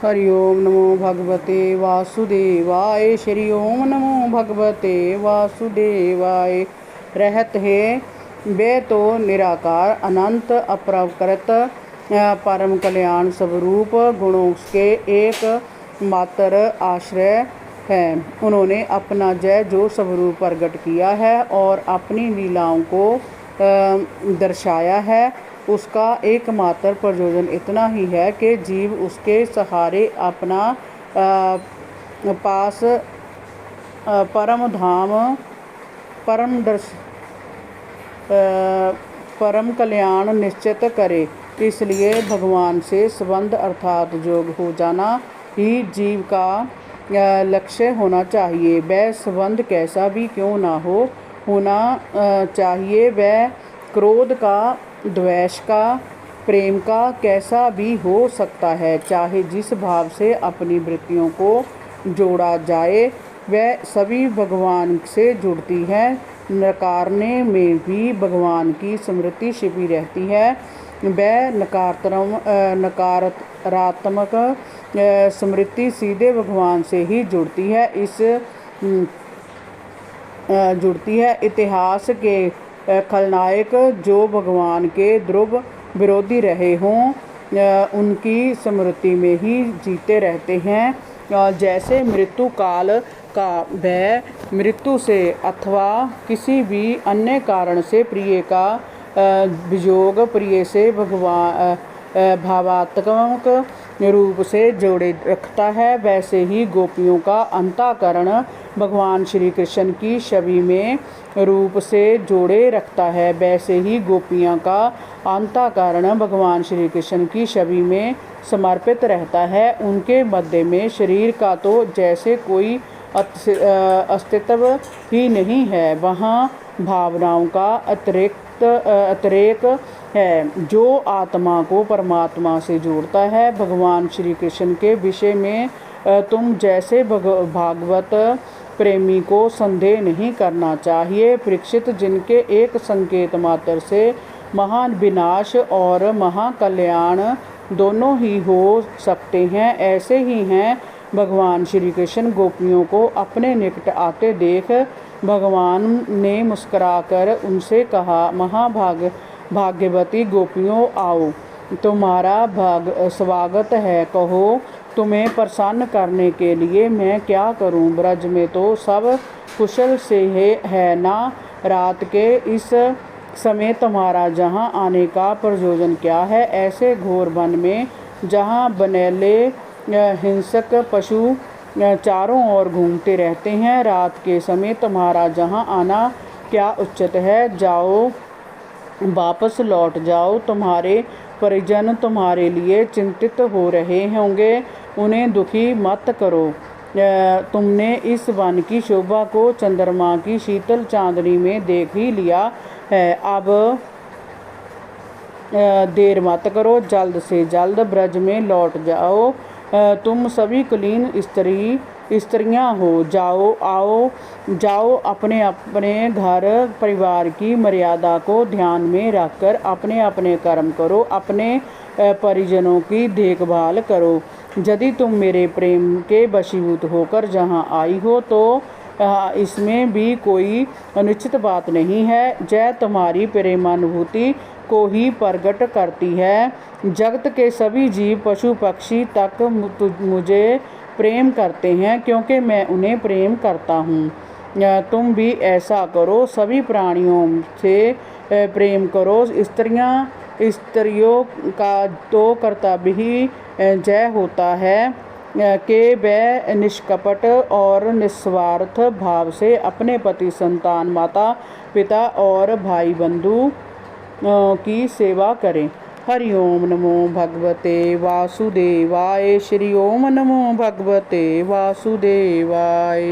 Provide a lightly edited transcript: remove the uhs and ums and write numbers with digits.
हरि ओम नमो भगवते वासुदेवाय। श्री ओम नमो भगवते वासुदेवाय। रहत है वे तो निराकार अनंत अप्रकृत परम कल्याण स्वरूप गुणों के एक मात्र आश्रय है। उन्होंने अपना जय जो स्वरूप प्रकट किया है और अपनी लीलाओं को दर्शाया है, उसका एकमात्र प्रयोजन इतना ही है कि जीव उसके सहारे अपना पास परम धाम परम कल्याण निश्चित करे। इसलिए भगवान से संबंध अर्थात जोग हो जाना ही जीव का लक्ष्य होना चाहिए। वह संबंध कैसा भी क्यों ना होना चाहिए। वह क्रोध का, द्वेष का, प्रेम का कैसा भी हो सकता है। चाहे जिस भाव से अपनी वृत्तियों को जोड़ा जाए, वह सभी भगवान से जुड़ती है। नकारने में भी भगवान की स्मृति छिपी रहती है। वह नकारात्मक स्मृति सीधे भगवान से ही जुड़ती है। इतिहास के खलनायक जो भगवान के ध्रुव विरोधी रहे हों, उनकी स्मृति में ही जीते रहते हैं। जैसे मृत्यु काल का भय, मृत्यु से अथवा किसी भी अन्य कारण से प्रिय का वियोग प्रिय से भावात्मक रूप से जोड़े रखता है, वैसे ही गोपियों का अंतःकरण भगवान श्री कृष्ण की छवि में रूप से जोड़े रखता है। वैसे ही गोपियाँ का अंतःकरण भगवान श्री कृष्ण की छवि में समर्पित रहता है। उनके मध्य में शरीर का तो जैसे कोई अस्तित्व ही नहीं है, वहाँ भावनाओं का अतिरेक है जो आत्मा को परमात्मा से जोड़ता है। भगवान श्री कृष्ण के विषय में तुम जैसे भागवत प्रेमी को संदेह नहीं करना चाहिए। परीक्षित, जिनके एक संकेत मात्र से महान विनाश और महाकल्याण दोनों ही हो सकते हैं, ऐसे ही हैं भगवान श्री कृष्ण। गोपियों को अपने निकट आते देख भगवान ने मुस्कुराकर उनसे कहा, भाग्यवती गोपियों, आओ, तुम्हारा स्वागत है। कहो, तुम्हें प्रसन्न करने के लिए मैं क्या करूं। ब्रज में तो सब कुशल से है ना। रात के इस समय तुम्हारा जहां आने का प्रयोजन क्या है। ऐसे घोर वन में जहां बनेले हिंसक पशु चारों ओर घूमते रहते हैं, रात के समय तुम्हारा जहां आना क्या उचित है। जाओ, वापस लौट जाओ। तुम्हारे परिजन तुम्हारे लिए चिंतित हो रहे होंगे, उन्हें दुखी मत करो। तुमने इस वन की शोभा को चंद्रमा की शीतल चांदनी में देख ही लिया है। अब देर मत करो, जल्द से जल्द ब्रज में लौट जाओ। तुम सभी कुलीन स्त्रियां हो। जाओ, अपने अपने घर परिवार की मर्यादा को ध्यान में रखकर अपने अपने कर्म करो, अपने परिजनों की देखभाल करो। यदि तुम मेरे प्रेम के वशीभूत होकर जहाँ आई हो, तो इसमें भी कोई अनुचित बात नहीं है। जय तुम्हारी प्रेमानुभूति को ही प्रकट करती है। जगत के सभी जीव पशु पक्षी तक मुझे प्रेम करते हैं, क्योंकि मैं उन्हें प्रेम करता हूँ। तुम भी ऐसा करो, सभी प्राणियों से प्रेम करो। स्त्रियों का तो कर्तव्य ही जय होता है कि वे निष्कपट और निस्वार्थ भाव से अपने पति, संतान, माता पिता और भाई बंधु की सेवा करें। हरि ओम नमो भगवते वासुदेवाय। श्री ओम नमो भगवते वासुदेवाय।